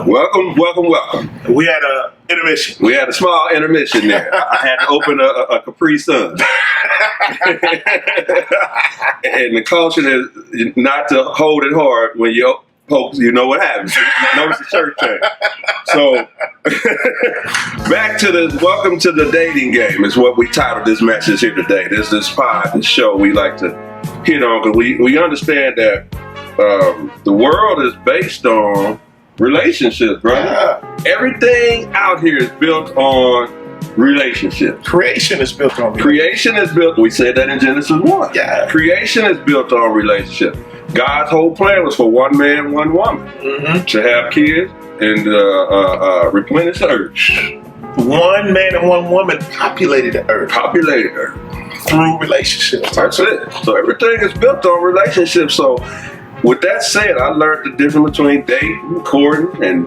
Welcome. We had a intermission. We had a small intermission there. I had to open a Capri Sun. And the caution is not to hold it hard when you folks, you know what happens. Notice the church change. So, back to welcome to the dating game is what we titled this message here today. This pod, this show we like to hit on because we understand that the world is based on relationships, brother. Yeah. Everything out here is built on relationships. Creation is built on relationships. We said that in Genesis 1. Yeah. Creation is built on relationships. God's whole plan was for one man, one woman to have kids and replenish the earth. One man and one woman populated the earth. Through relationships. That's it. So everything is built on relationships. So with that said, I learned the difference between dating, courting, and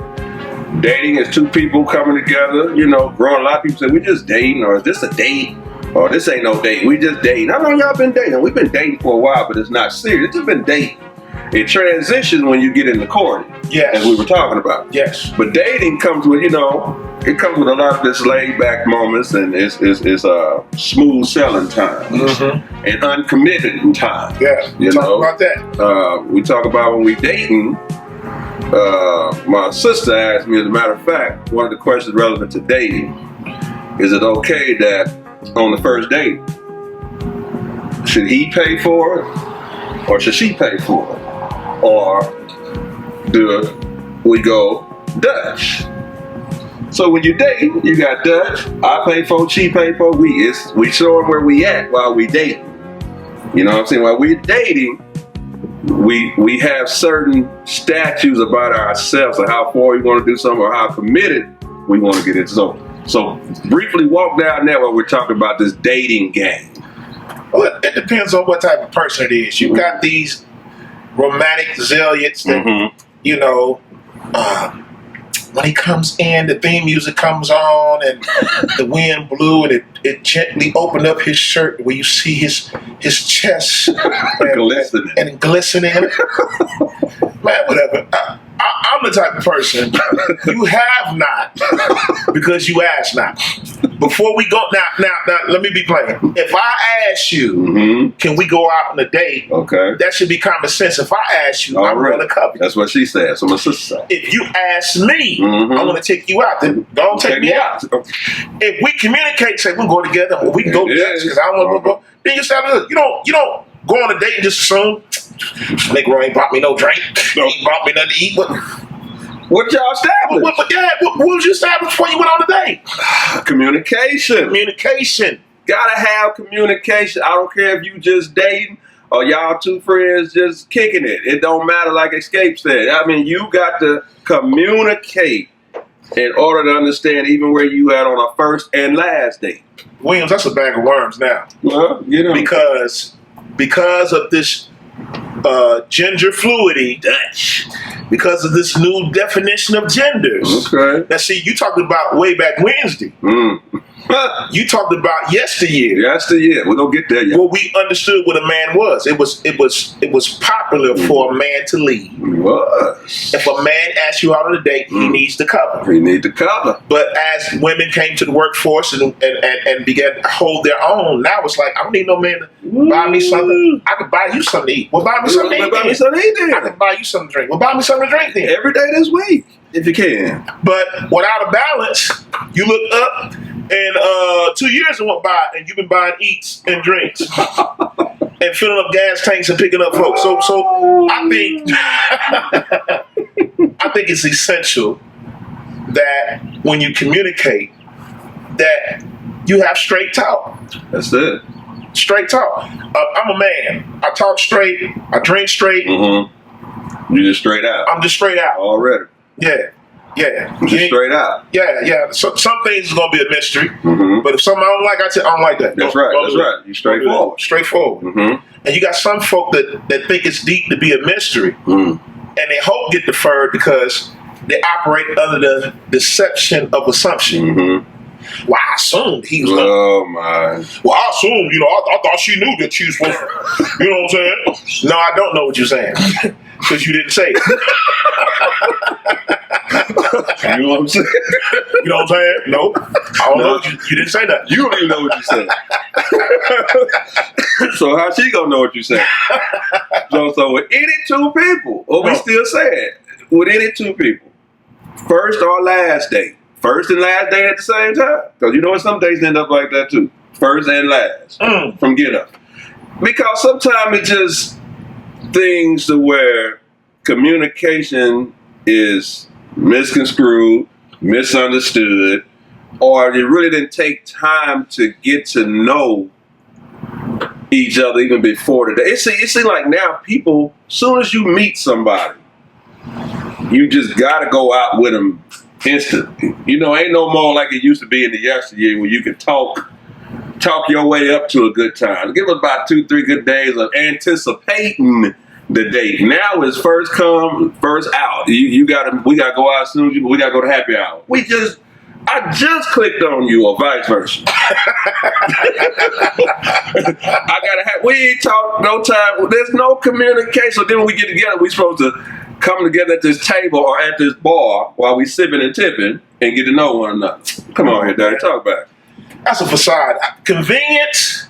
dating is two people coming together, growing. A lot of people say, we just dating, or is this a date? Or this ain't no date, we just dating. How long y'all been dating? We've been dating for a while, but it's not serious. It's just been dating. It transitions when you get into courting, as we were talking about. Yes. But dating comes with, it comes with a lot of this laid back moments, and it's smooth selling times and uncommitted time. Yeah. Talk about that. We talk about when we dating. My sister asked me, as a matter of fact, one of the questions relevant to dating: is it okay that on the first date, should he pay for it, or should she pay for it, or do we go Dutch? So when you date, you got Dutch. I pay for, she pay for. We showing where we at while we dating. You know what I'm saying? While we're dating, we have certain statutes about ourselves and how far we want to do something or how committed we want to get into. So briefly walk down there while we're talking about this dating game. Well, it depends on what type of person it is. You got these romantic zealots that, when he comes in, the theme music comes on and the wind blew and it gently opened up his shirt where you see his chest and glistening. Man, whatever. I'm the type of person, you have not because you ask not. Before we go, now, let me be plain. If I ask you, can we go out on a date? Okay. That should be common sense. If I ask you, I'm going to cover you. That's what she said. So my sister said. If you ask me, I want to take you out, then don't take me out. If we communicate, say we'll go together, or we can go together because I want to go, then you say, you don't go on a date and just assume, nigga ain't brought me no drink. He ain't brought me nothing to eat. What y'all established? What was you established before you went on the date? Communication. Gotta have communication. I don't care if you just dating or y'all two friends just kicking it. It don't matter, like Escape said. I mean, you got to communicate in order to understand even where you at on a first and last date. Williams, that's a bag of worms now. Well, because of this gender fluidity, because of this new definition of genders. Okay. Now, see, you talked about way back Wednesday. You talked about yesteryear. We're gonna get there. Well, we understood what a man was. It was popular for a man to lead. It was. If a man asks you out on a date, he needs to cover. But as women came to the workforce and began to hold their own, now it's like, I don't need no man to buy me something. I can buy you something to eat. Well, buy me something to eat. I can buy you something to drink. Well, buy me something to drink then. Every day this week, if you can. But without a balance, you look up and 2 years went by and you've been buying eats and drinks and filling up gas tanks and picking up folks. So I think it's essential that when you communicate that you have straight talk. That's it. Straight talk. I'm a man. I talk straight. I drink straight. You're just straight out. I'm just straight out. Already. Yeah. Just straight out. Yeah. So, some things is gonna be a mystery, but if something I don't like, I don't like that. That's right. You straightforward. And you got some folk that think it's deep to be a mystery, and they hope get deferred because they operate under the deception of assumption. Well, I assumed he was. Oh my. Well, I assumed. I thought she knew that she was supposed to. You know what I'm saying? No, I don't know what you're saying because you didn't say it. You know what I'm saying? You know what I'm saying? Nope. I don't know. You didn't say that. You don't even know what you said. So how she gonna know what you said? So with any two people, or we still saying, with any two people, first or last date, first and last day at the same time, because you know what, some days end up like that too. First and last from get up, because sometimes it just things to where communication is misconstrued, misunderstood, or they really didn't take time to get to know each other even before the day. It seems like now people, as soon as you meet somebody, you just gotta go out with them instantly. You know, ain't no more like it used to be in the yesteryear where you could talk your way up to a good time. Give us about 2-3 good days of anticipating the date. Now it's first come, first out. We gotta go out as soon as we gotta go to happy hour. I just clicked on you, or vice versa. We ain't talk no time. There's no communication. So then when we get together, we supposed to come together at this table or at this bar while we sipping and tipping and get to know one another. Come on here, Daddy, talk back. That's a facade. Convenience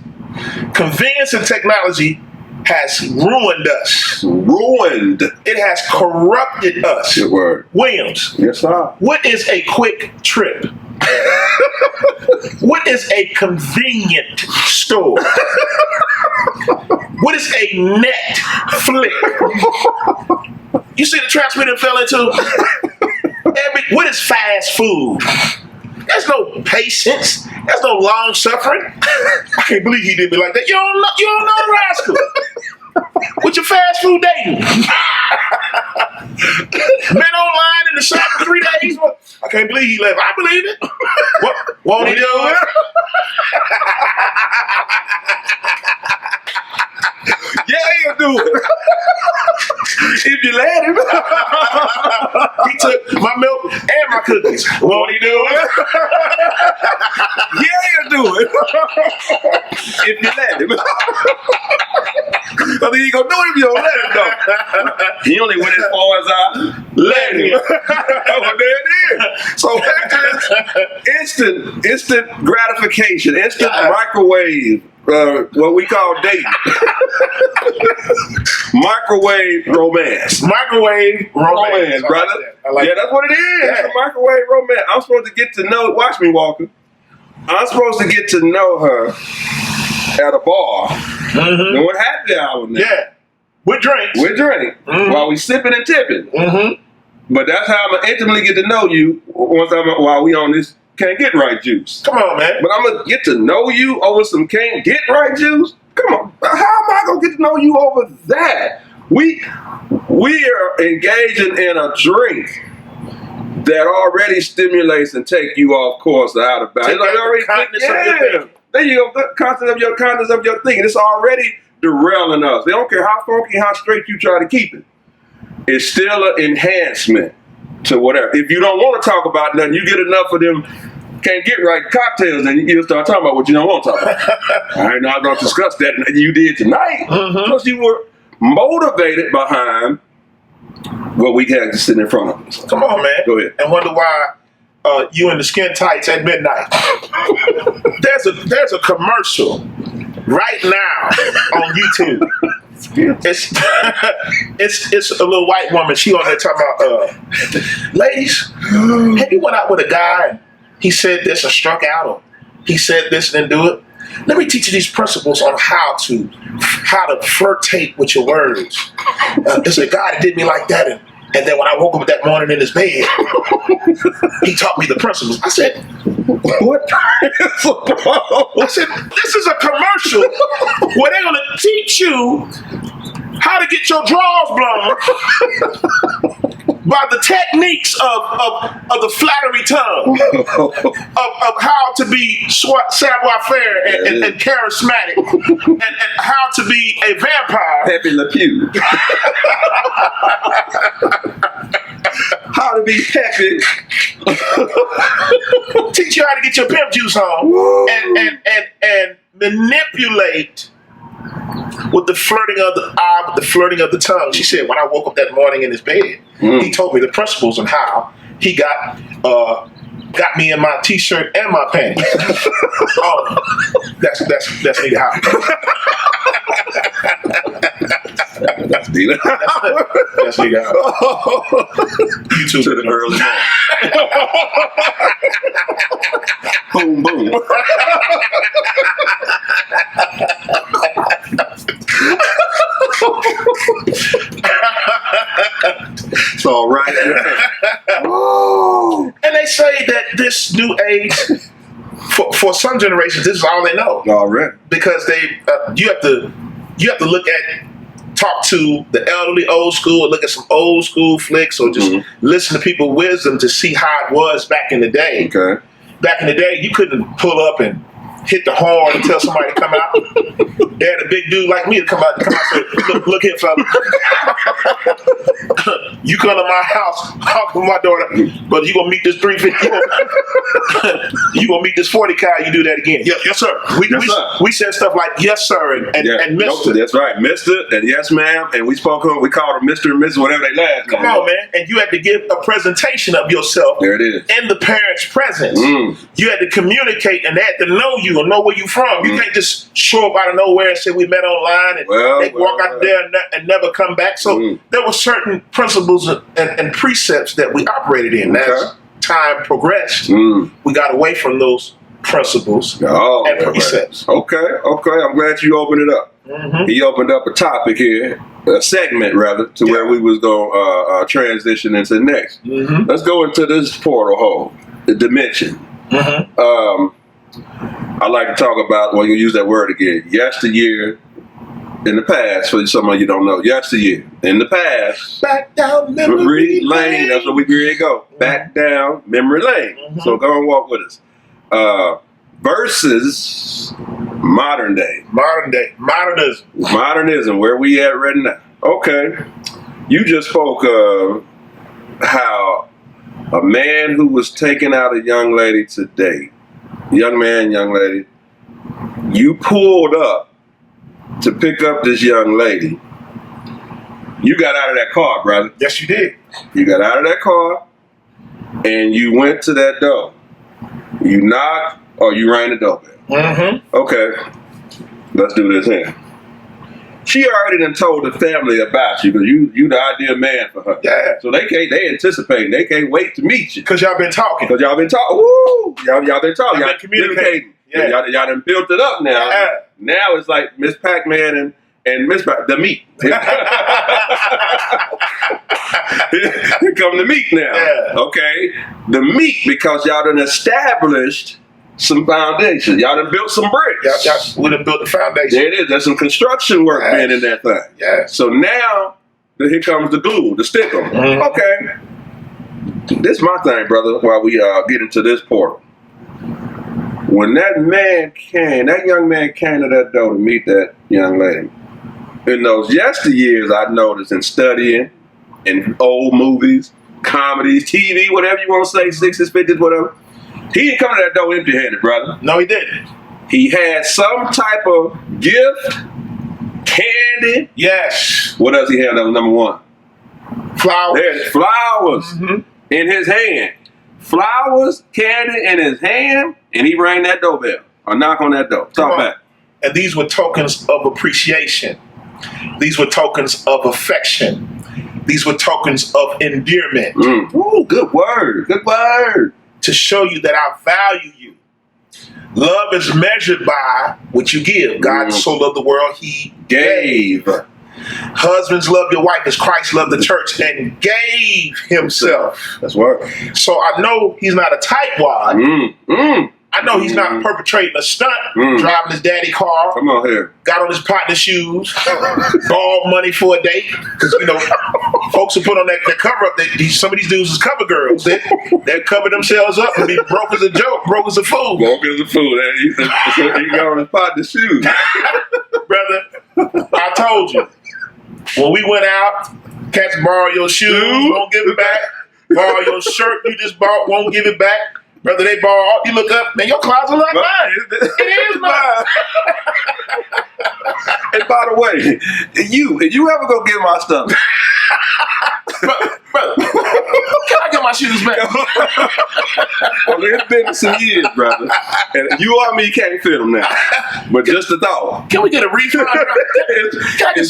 and technology has ruined us. Ruined. It has corrupted us. Good word. Williams. Yes, sir. What is a quick trip? What is a convenient store? What is a Netflix? You see the traps we done fell into? What is fast food? There's no patience. There's no long suffering. I can't believe he did me like that. You don't know the rascal. With your fast food dating. Been online in the shop for 3 days. I can't believe he left. I believe it. What? Won't he do it? Yeah, he'll do it. If you let him. He took my milk and my cookies. Won't he do it? Yeah, he'll do it. If you let him. I think he gonna do it if you don't let him, though. He only went as far as I let him. Oh, there it is. So instant gratification, instant microwave, what we call dating. Microwave romance. Microwave romance, brother. I like that's what it is. Yeah. It's a microwave romance. I'm supposed to get to know, watch me, Walker. I'm supposed to get to know her at a bar. Doing happy hour now. Yeah. With drinks. While we sipping and tipping. But that's how I'm going to intimately get to know you while we on this can't get right juice. Come on, man. But I'm going to get to know you over some can't get right juice? Come on. How am I going to get to know you over that? We are engaging in a drink that already stimulates and take you off course out of balance. There you go. The content of your thinking. It's already derailing us. They don't care how funky, how straight you try to keep it. It's still an enhancement to whatever. If you don't want to talk about nothing, you get enough of them can't get right cocktails, and you'll start talking about what you don't want to talk about. I'm not going to discuss that. You did tonight because you were motivated behind what we had to sit in front of us. Come on, man. Go ahead. And wonder why you in the skin tights at midnight. There's a commercial right now on YouTube. It's a little white woman. She on there talking about, ladies, have you went out with a guy and he said this or struck out or he said this and didn't do it? Let me teach you these principles on how to flirtate with your words. There's a guy that did me like that, and then when I woke up that morning in his bed, he taught me the principles. I said, what? I said, this is a commercial where they're gonna teach you how to get your drawers blown by the techniques of the flattery tongue, of how to be savoir-faire and charismatic, and how to be a vampire. Pepe Le Pew. How to be peppy. Teach you how to get your pimp juice on and manipulate with the flirting of the eye, with the flirting of the tongue. She said, when I woke up that morning in his bed, he told me the principles on how he got me in my t-shirt and my panties. Oh, that's nigga how. That's nigga how. That's nigga how. You too. To the early morning. Boom, boom. It's all right. Oh. And they say that this new age, for some generations, this is all they know. Already. Because they, you have to look at, talk to the elderly, old school, or look at some old school flicks, or just listen to people's wisdom to see how it was back in the day. Okay. Back in the day, you couldn't pull up and hit the horn and tell somebody to come out. They had a big dude like me to come out and say, look here, fella. You come to my house, talk to my daughter, but you gonna meet this 350. You gonna meet this 40 car. You do that again? Yes, sir. We said stuff like yes, sir, and Mister. That's right, Mister, and yes, ma'am. And we called them Mr. and Mrs. whatever they last. Come on, man. And you had to give a presentation of yourself. There it is. In the parents' presence. You had to communicate, and they had to know you and know where you from. You can't just show up out of nowhere and say we met online and they walk out there and never come back. So there were certain principles and precepts that we operated in. As time progressed, we got away from those principles and precepts. Okay. I'm glad you opened it up. He opened up a topic here, a segment rather, to where we was going to transition into next. Let's go into this portal hole, the dimension. I like to talk about, well, you use that word again, yesteryear, in the past, for some of you don't know, yesteryear, in the past, back down memory lane. That's where we go. Back down memory lane. So go and walk with us. Versus modern day. Modernism, where we at right now. Okay. You just spoke of how a man who was taking out a young lady to date, young man, young lady, you pulled up to pick up this young lady. You got out of that car, brother. Yes, you did. You got out of that car and you went to that door. You knocked or you rang the doorbell. Okay, let's do this here. She already done told the family about you because you the ideal man for her. Yeah. So they anticipating. They can't wait to meet you. Because y'all been talking. Woo! Y'all been talking. Y'all been communicating. Yeah. Y'all done built it up now. Yeah. Now it's like Miss Pac-Man and Miss the meat. Here come the meat now. Yeah. Okay. The meat, because y'all done established some foundation. Y'all done built some bricks. Y'all would have built the foundation. There it is. There's some construction work being in that thing. Yeah. So now, here comes the glue, the sticker. Okay. This is my thing, brother, while we get into this portal. When that young man came to that door to meet that young lady, in those yesteryears, I noticed in studying, in old movies, comedies, TV, whatever you want to say, 60s, 50s, whatever, he didn't come to that door empty-handed, brother. No, he didn't. He had some type of gift, candy. Yes. What else he had? That was number one. Flowers. There's flowers in his hand. Flowers, candy in his hand, and he rang that doorbell or knock on that door. Talk back. And these were tokens of appreciation. These were tokens of affection. These were tokens of endearment. Ooh, good word. Good word. To show you that I value you. Love is measured by what you give. God so loved the world, he gave. Husbands, love your wife as Christ loved the church and gave himself. That's right. So I know he's not a tightwad. I know he's not perpetrating a stunt, driving his daddy car. Come on here. Got on his partner shoes, borrowed money for a date. Because, folks who put on that cover up, some of these dudes is cover girls. They cover themselves up and be broke as a joke, broke as a fool. Broke as a fool. He got on his partner shoes. Brother, I told you. When we went out, cats borrow your shoes, won't give it back. Borrow your shirt you just bought, won't give it back. Brother, they borrow. You look up, man, your closet like mine. It is mine. And by the way, if you ever go get my stuff, brother, can I put my shoes back. Well, it's been some years, brother. And you or me can't fit them now. But just a thought. Can we get a refund? Can I get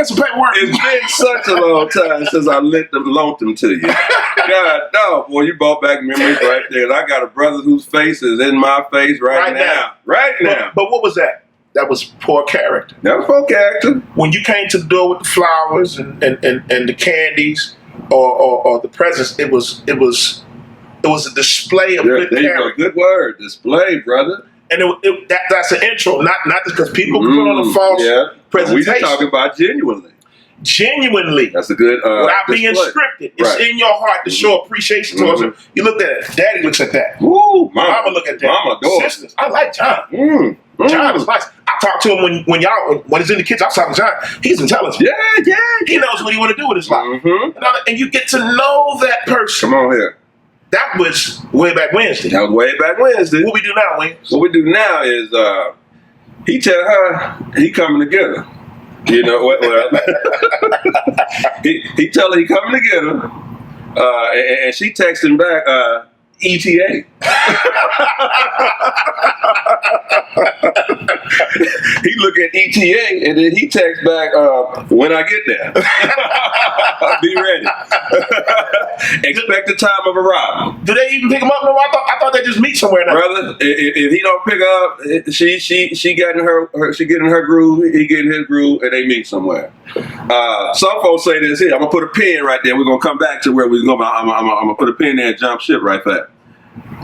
some paperwork? It's been such a long time since I loaned them to you. God, no, boy, you brought back memories right there. And I got a brother whose face is in my face right now. Right now. But what was that? That was poor character. That was poor character. When you came to the door with the flowers and the candies or the presents, it was a display of good character. Good word, display, brother. And that's an intro, not just because people can put on a false presentation. We talking about genuinely. Genuinely. That's a good without display. being scripted. It's in your heart to show appreciation towards him. You look at it. Daddy looks at that. Woo, Mama look at that. Mama adores. Sisters. I like John. John is nice. I talk to him when he's in the kitchen. I was talking to John. He's intelligent. Yeah. He knows what he want to do with his life. And you get to know that person. Come on here. That was way back Wednesday. That was way back Wednesday. What we do now, Wayne? What we do now is he tell her he coming to get her. You know what? Well, he tell her he coming to get her, and she texting back ETA. He look at ETA and then he texts back when I get there. Be ready. Expect the time of arrival. Do they even pick him up? No, I thought they just meet somewhere now. Brother, if he don't pick up, she getting her groove, he getting his groove, and they meet somewhere. Some folks say this here. I'm gonna put a pin right there. We're gonna come back to where we're going. I'm gonna put a pin there and jump ship right back.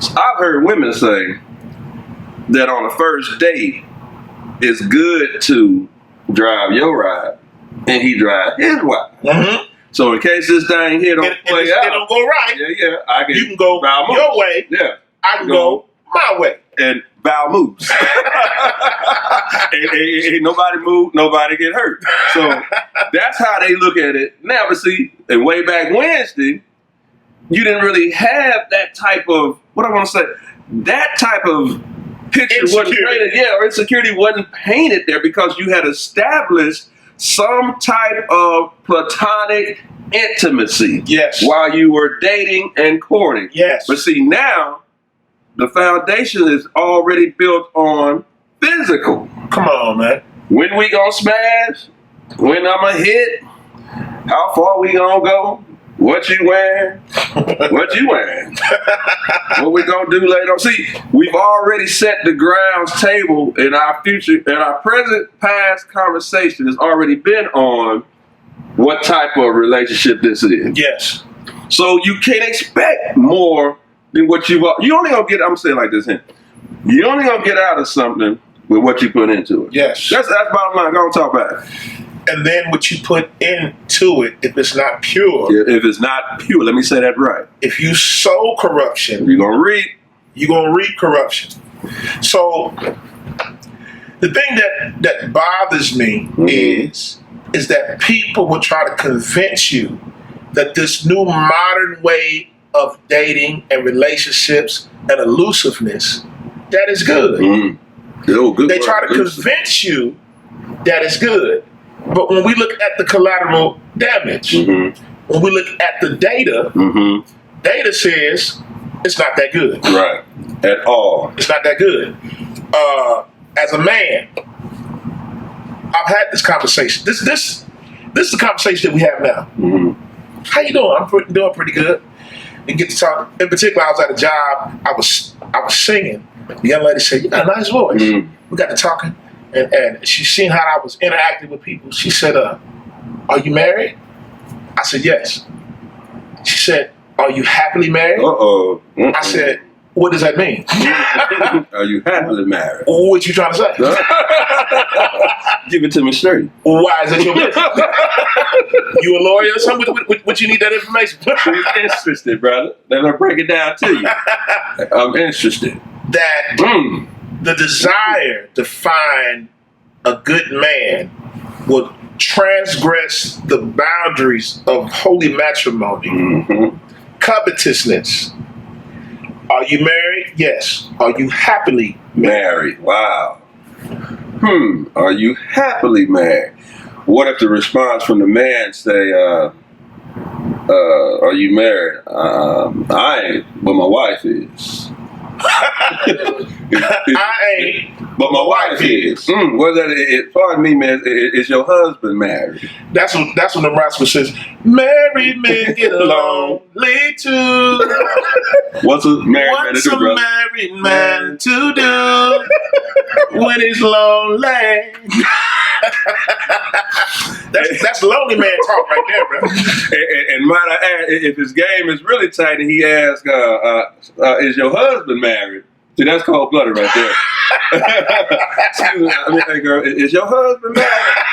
So I've heard women say that on the first date, it's good to drive your ride and he drive his ride. So in case this thing here don't play out, it don't go right. You can go your way. Yeah, I can go my way. And Val moves. Ain't nobody move, nobody get hurt. So that's how they look at it now. But see, and way back Wednesday, you didn't really have that type of, what I want to say, that type of picture wasn't painted. Yeah, or insecurity wasn't painted there because you had established some type of platonic intimacy. Yes. While you were dating and courting. Yes. But see, now the foundation is already built on physical. Come on, man. When we gonna smash? When I'ma hit? How far we gonna go? What you wearing? What you wearing? What we gonna do later on? See, we've already set the grounds table in our future, and our present past conversation has already been on what type of relationship this is. Yes. So you can't expect more than what you only gonna get. I'm saying like this here. You only gonna get out of something with what you put into it. Yes. That's bottom line. Go on, talk about it. And then what you put into it, if it's not pure. Yeah, if it's not pure, let me say that right. If you sow corruption, you're gonna reap corruption. So the thing that bothers me is that people will try to convince you that this new modern way of dating and relationships and elusiveness, that is good. Good they try to convince you that it's good. But when we look at the collateral damage, when we look at the data, data says it's not that good. Right. At all. It's not that good. As a man, I've had this conversation. This is the conversation that we have now. How you doing? I'm doing pretty good. And get to talk. In particular, I was at a job. I was singing. The young lady said, "You got a nice voice." We got to talking. And she seen how I was interacting with people. She said, "Are you married?" I said, "Yes." She said, "Are you happily married?" I said, "What does that mean?" Are you happily married? What you trying to say? Give it to me straight. Why is it your business? You a lawyer or something? What you need that information? I'm interested, brother. Let me break it down to you. I'm interested. That the desire to find a good man will transgress the boundaries of holy matrimony. Covetousness. Are you married? Yes. Are you happily married? Wow. Are you happily married? What if the response from the man say, Are you married? I ain't, but my wife is. I ain't, but my wife is. Well, pardon me, man. Is your husband married? That's what the rascal says. Married men get along too. What's a married man to do, brother? What's a married man to do when he's lonely? That's lonely man talk right there, bro. And might I add, if his game is really tight and he asks, is your husband married? See, that's cold blooded right there. Excuse me, I mean, hey girl, is your husband married?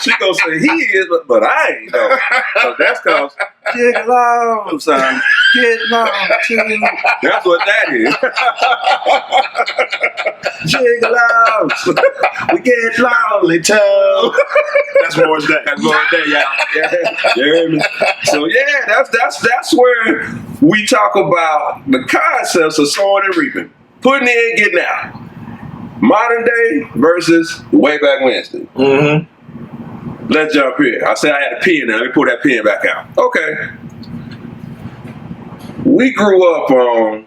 She gonna say he is, but I ain't though. So that's called get along, son. Get along too. That's what that is. Jiggle we get lonely too. That's Moore's Day. That's Moore's Day, y'all. Yeah. You hear me? So yeah, that's where we talk about the concepts of sowing and reaping, putting in, getting out. Modern day versus way back Wednesday. Mm-hmm. Let's jump here. I said I had a pen now. Let me pull that pen back out. Okay. We grew up on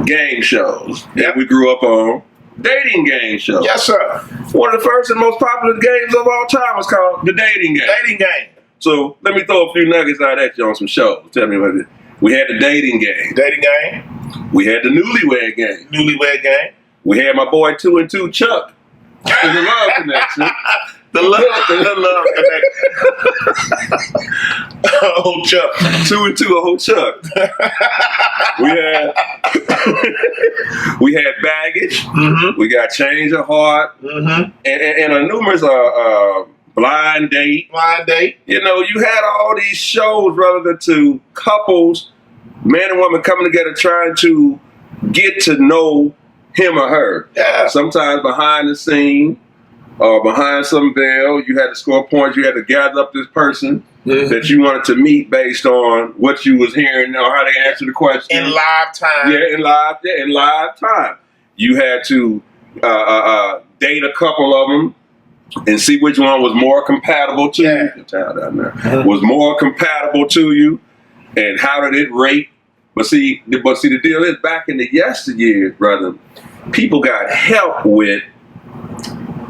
game shows. Yep. And we grew up on dating game shows. Yes, sir. One of the first and most popular games of all time was called the dating game. Dating game. So let me throw a few nuggets out at you on some shows. Tell me what it is. We had the dating game. Dating game. We had the newlywed game. Newlywed game. We had my boy 2 and 2 Chuck. And the love connection. The love connection. Oh, Chuck. 2 and 2, a whole Chuck. we had baggage. Mm-hmm. We got change of heart. Mm-hmm. And a numerous blind date. Blind date. You know, you had all these shows relative to couples, man and woman coming together trying to get to know him or her. Yeah. Sometimes behind the scene or behind some veil, you had to score points. You had to gather up this person that you wanted to meet based on what you was hearing or how they answered the question. In live time. Yeah, in live time. You had to date a couple of them and see which one was more compatible to you. The child down there was more compatible to you, and how did it rate? But see, the deal is, back in the yesteryears, brother, people got help with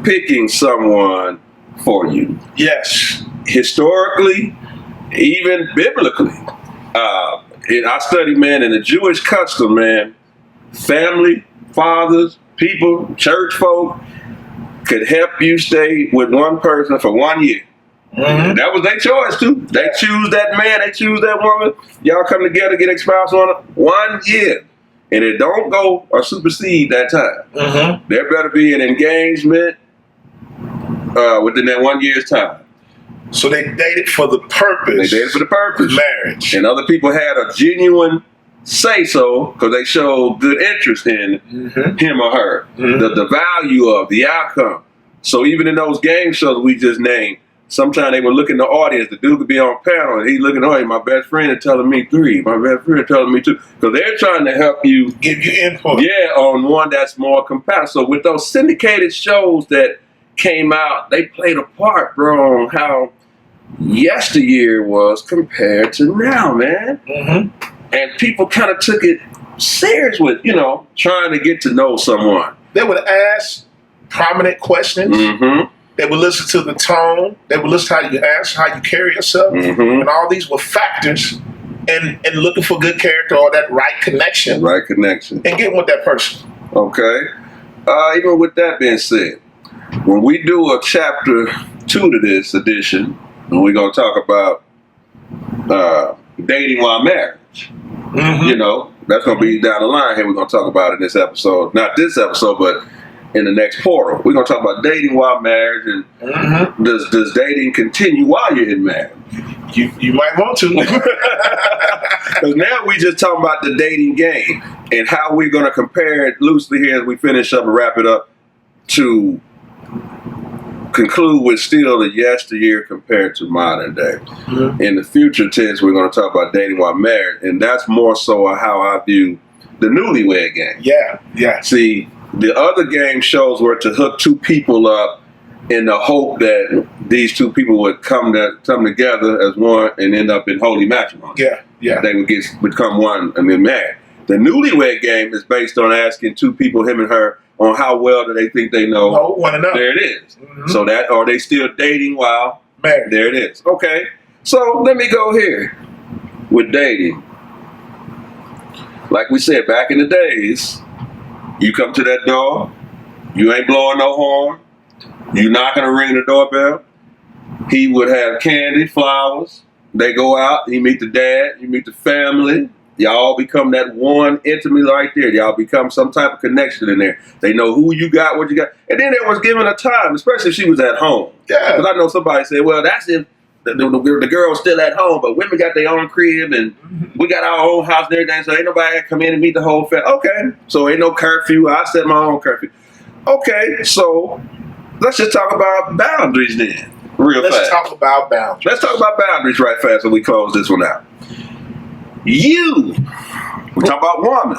picking someone for you. Yes. Historically, even biblically. I study, man, in the Jewish custom, man, family, fathers, people, church folk could help you stay with one person for 1 year. Mm-hmm. That was their choice too. They choose that man, they choose that woman. Y'all come together, get espoused on it 1 year. And it don't go or supersede that time. Mm-hmm. There better be an engagement within that 1 year's time. So they dated for the purpose. They dated for the purpose. Marriage. And other people had a genuine say-so because they showed good interest in him or her. Mm-hmm. The value of the outcome. So even in those game shows we just named, sometimes they would look in the audience. The dude could be on panel and he looking, oh, my best friend is telling me 3. My best friend is telling me 2. Because they're trying to help you. Give you input. Yeah, on one that's more compatible. So with those syndicated shows that came out, they played a part, bro, on how yesteryear was compared to now, man. Mm-hmm. And people kind of took it serious with, trying to get to know someone. They would ask prominent questions. Mm-hmm. They would listen to the tone. They would listen to how you answer, how you carry yourself. Mm-hmm. And all these were factors in looking for good character or that right connection. Right connection. And getting with that person. Okay. Even with that being said, when we do a chapter 2 to this edition, and we're going to talk about dating while married. Mm-hmm. That's going to be down the line here. We're going to talk about it in this episode. Not this episode, but in the next portal. We're going to talk about dating while married. And does dating continue while you're in marriage? You might want to. Because now we just talking about the dating game and how we're going to compare it loosely here as we finish up and wrap it up to conclude with still the yesteryear compared to modern day. Mm-hmm. In the future tense, we're going to talk about dating while married, and that's more so how I view the newlywed game. Yeah. See, the other game shows were to hook 2 people up in the hope that these two people would come together as one and end up in holy matrimony. Yeah. They would become one and then married. The newlywed game is based on asking two people, him and her, on how well do they think they know one another. There it is. Mm-hmm. So that, are they still dating while married? There it is. Okay. So let me go here with dating. Like we said, back in the days, you come to that door, you ain't blowing no horn, you not gonna ring the doorbell. He would have candy, flowers. They go out, he meet the dad, you meet the family. Y'all become that one intimately right there. Y'all become some type of connection in there. They know who you got, what you got. And then there was given a time, especially if she was at home. Yeah. Because I know somebody said, well, that's if the girl's still at home, but women got their own crib and we got our own house and everything, so ain't nobody got to come in and meet the whole family. Okay, so ain't no curfew. I set my own curfew. Okay, so let's just talk about boundaries then. Let's talk about boundaries. Let's talk about boundaries right fast so we close this one out. We talk about woman.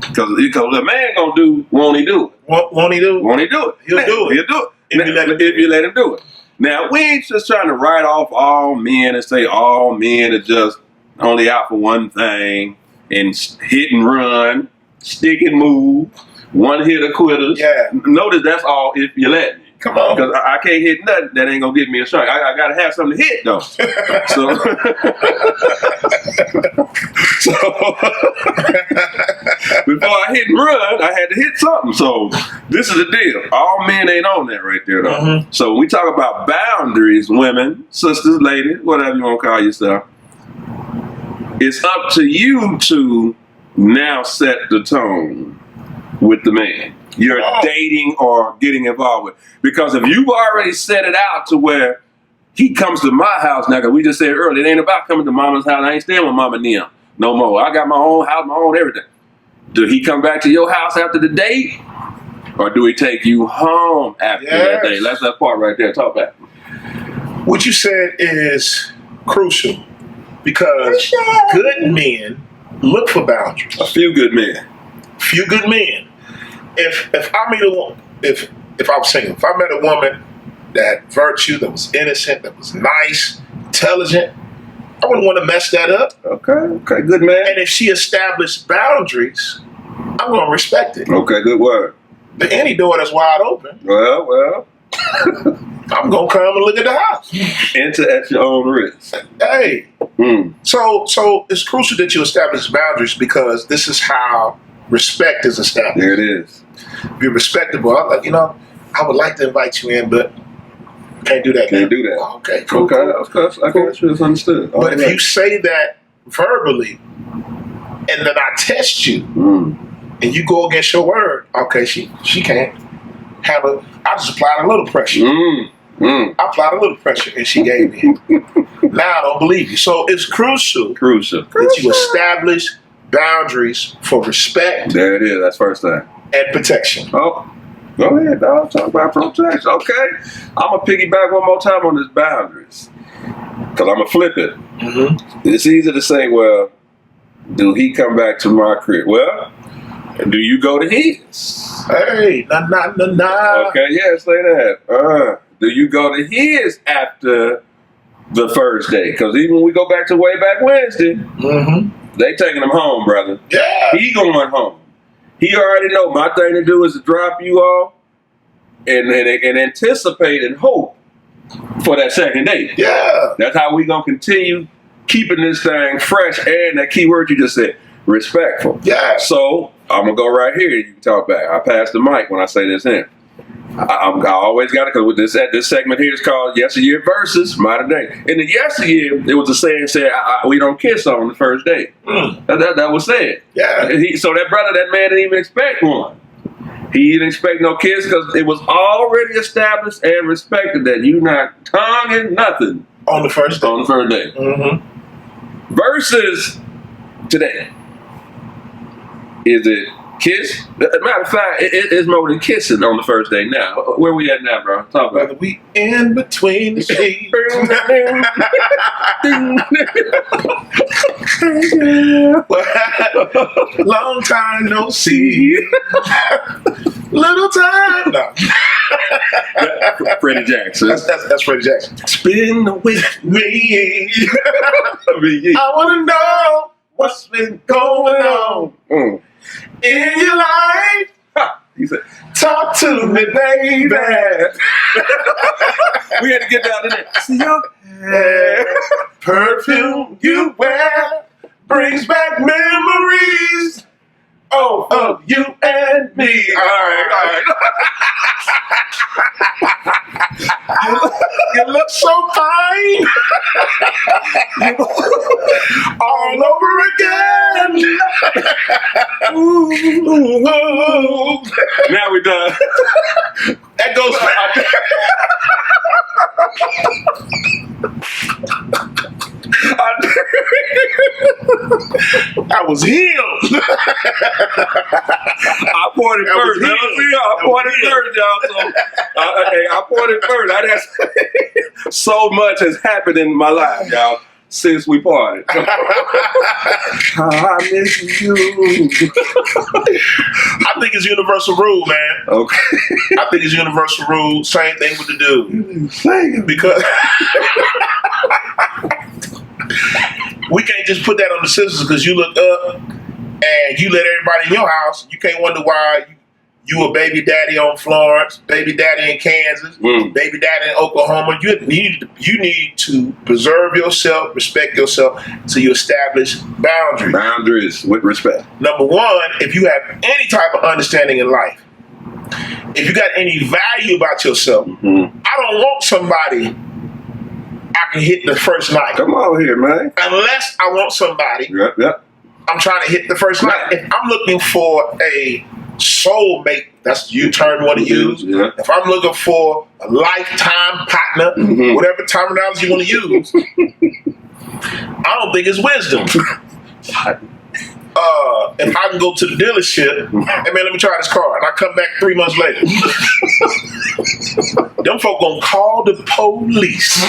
Because the man gonna do, won't he do it? Won't he do it? Won't he do it? He'll do it. He'll do it. If you let him do it. Now, we ain't just trying to write off all men and say all men are just only out for one thing and hit and run, stick and move, one hitter quitters. Yeah. Notice that's all if you let me. Come on. Because I can't hit nothing that ain't going to get me a strike. I got to have something to hit, though. So before I hit and run, I had to hit something. So this is the deal. All men ain't on that right there, though. Mm-hmm. So when we talk about boundaries, women, sisters, ladies, whatever you want to call yourself, it's up to you to now set the tone with the man you're dating or getting involved with. Because if you've already set it out to where he comes to my house now, because we just said earlier, it ain't about coming to mama's house. I ain't staying with mama and them no more. I got my own house, my own everything. Do he come back to your house after the date? Or do he take you home after that date? That's that part right there. Talk back. What you said is crucial because good men look for boundaries. A few good men. Few good men. If I meet if I was single, if I met a woman that had virtue, that was innocent, that was nice, intelligent, I wouldn't want to mess that up. Okay, good man. And if she established boundaries, I'm going to respect it. Okay, good word. But any door that's wide open, well, I'm going to come and look at the house. Enter at your own risk. Hey. So it's crucial that you establish boundaries because this is how respect is established. There it is. If you're respectable, I would like to invite you in, but can't do that. Can't do that. Okay, cool. Okay, I got you. It's understood. But if you say that verbally, and then I test you, and you go against your word, okay, she can't have I just applied a little pressure. I applied a little pressure, and she gave me it. Now I don't believe you. So it's crucial that you establish boundaries for respect. There it is. That's first thing. And protection. Oh, go ahead, dog. Talk about protection. Okay. I'm going to piggyback one more time on this boundaries. Because I'm going to flip it. Mm-hmm. It's easy to say, well, do he come back to my crib? Well, do you go to his? Hey, nah. Okay, yeah, say that. Do you go to his after the first day? Because even when we go back to way back Wednesday, they taking him home, brother. Yeah. He going home. He already know my thing to do is to drop you off and anticipate and hope for that second date. Yeah. That's how we gonna continue keeping this thing fresh and that key word you just said, respectful. Yeah. So I'm gonna go right here. You can talk back. I pass the mic when I say this in. I always got it because with this segment here is called Yesteryear versus Modern Day. In the yesteryear, it was a saying said, "We don't kiss on the first date." That was said. Yeah. So that man didn't even expect one. He didn't expect no kiss because it was already established and respected that you not tonguing nothing on the first day. On the first day. Mm-hmm. Versus today, is it? Kiss? Matter of fact, it's more than kissing on the first day now. Where we at now, bro? Talk about it. We in between the sheets. Long time no see. Little time. No. Freddie Jackson. That's Freddie Jackson. Spin with me. I want to know what's been going on in your life. He said, talk to me, baby. We had to get down to that. See your hair, perfume you wear brings back memories. Oh, of you and me. All right. You look so fine. All over again. Ooh. Now we're done. That goes I was healed. I pointed first. I pointed first, y'all. So, I pointed first. That's so much has happened in my life, y'all, since we parted. I miss you. I think it's universal rule, man. Okay. I think it's universal rule. Same thing with the dude. Because we can't just put that on the sisters because you look up and you let everybody in your house. You can't wonder why you a baby daddy on Florence, baby daddy in Kansas, baby daddy in Oklahoma. You need to preserve yourself, respect yourself, so you establish boundaries. Boundaries with respect. Number one, if you have any type of understanding in life, if you got any value about yourself, I don't want somebody I can hit the first night. Come on here, man. Unless I want somebody, Yep. I'm trying to hit the first night. If I'm looking for a soulmate, that's the term you want to use. Yeah. If I'm looking for a lifetime partner, whatever terminology you want to use, I don't think it's wisdom. If I can go to the dealership, hey man, let me try this car, and I come back 3 months later, them folk gonna call the police.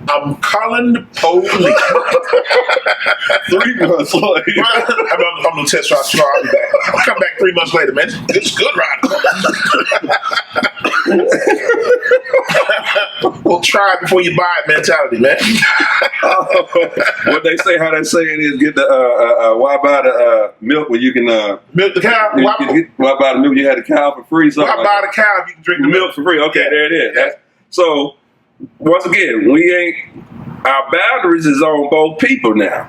I'm calling the police. 3 months later. I'm gonna test drive the car. I'll be back. I'll come back 3 months later, man. It's good riding. Well, try it before you buy it mentality, man. What they say, how they say it is, get the why buy the milk when you can milk the cow? Why buy the milk? You had the cow for free. Why buy the cow if you can drink the milk for free? Okay, there it is. Yeah. So once again, our boundaries is on both people now,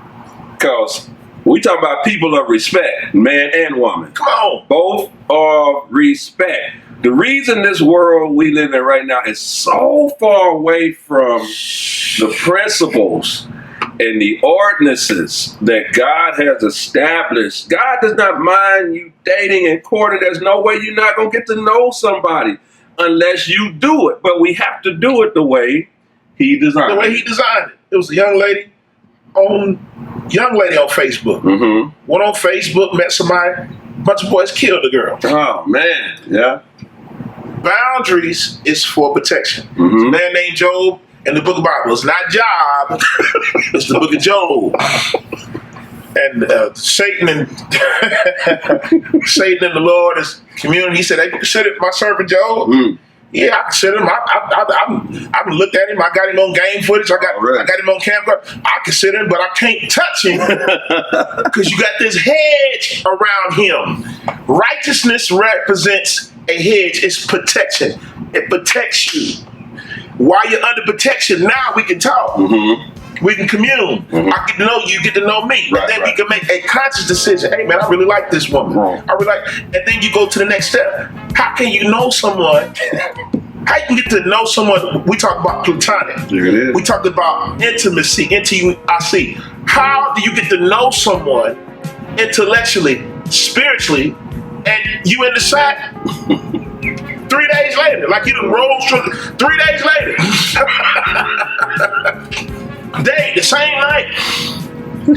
because we talk about people of respect, man and woman. Come on, both are respect. The reason this world we live in right now is so far away from the principles and the ordinances that God has established. God does not mind you dating and courting. There's no way you're not going to get to know somebody unless you do it. But we have to do it the way He designed it. The way He designed it. It was a young lady on Facebook. Went on Facebook, met somebody. A bunch of boys killed the girl. Oh, man. Yeah. Boundaries is for protection. There's a man named Job in the book of Bible. It's not Job. It's the book of Job. And Satan and the Lord is community. He said, "They considered my servant Job." Yeah, I consider him. I've looked at him. I got him on game footage. I got him on camera. I consider him, but I can't touch him because you got this hedge around him. Righteousness represents a hedge. It's protection. It protects you. While you're under protection, now we can talk. We can commune. I get to know you, get to know me. And then we can make a conscious decision. Hey man, I really like this woman. I really like, and then you go to the next step. How can you know someone? How you can get to know someone? We talk about platonic. There it is. We talk about intimacy, N-T-U-I-C. How do you get to know someone intellectually, spiritually, and you in the sack 3 days later? Like you done rose from 3 days later. Day, the same night.